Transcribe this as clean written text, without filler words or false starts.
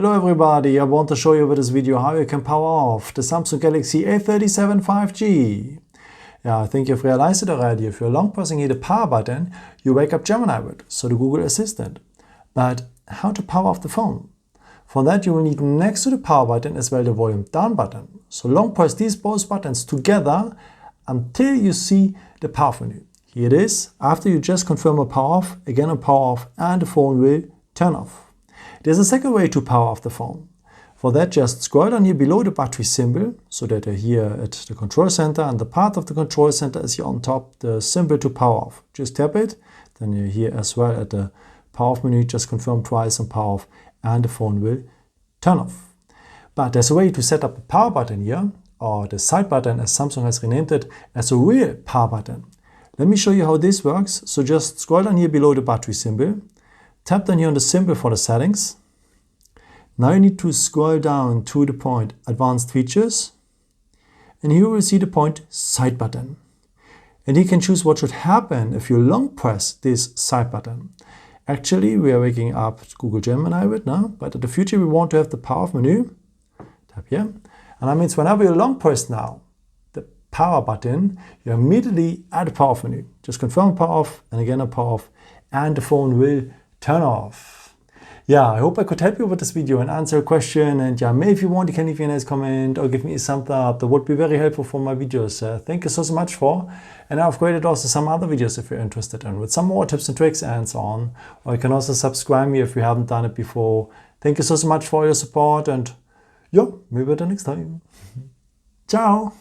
Hello everybody, I want to show you with this video how you can power off the Samsung Galaxy A37 5G. Yeah, I think you've realized it already. If you're long pressing here the power button, you wake up Gemini with, so the Google Assistant. But how to power off the phone? For that you will need next to the power button as well the volume down button. So long press these both buttons together until you see the power menu. Here it is. After you just confirm a power off, again a power off, and the phone will turn off. There's a second way to power off the phone. For that, just scroll down here below the battery symbol, so that you're here at the control center, and the part of the control center is here on top, the symbol to power off. Just tap it, then you're here as well at the power off menu, just confirm twice on power off, and the phone will turn off. But there's a way to set up a power button here, or the side button as Samsung has renamed it, as a real power button. Let me show you how this works. So just scroll down here below the battery symbol, tap down here on the symbol for the settings. Now you need to scroll down to the point Advanced Features, and here you will see the point Side button. And you can choose what should happen if you long press this side button. Actually, we are waking up Google Gemini with now, but in the future we want to have the power off menu. Tap here, and that means whenever you long press now the power button, you're immediately at the power off menu. Just confirm power off, and again a power off, and the phone will turn off. Yeah, I hope I could help you with this video and answer a question. And yeah, maybe if you want, you can leave me a nice comment or give me a thumbs up. That would be very helpful for my videos. Thank you so much for. And I've created also some other videos if you're interested in, with some more tips and tricks and so on. Or you can also subscribe me if you haven't done it before. Thank you so much for your support, and yeah, maybe the next time. Ciao.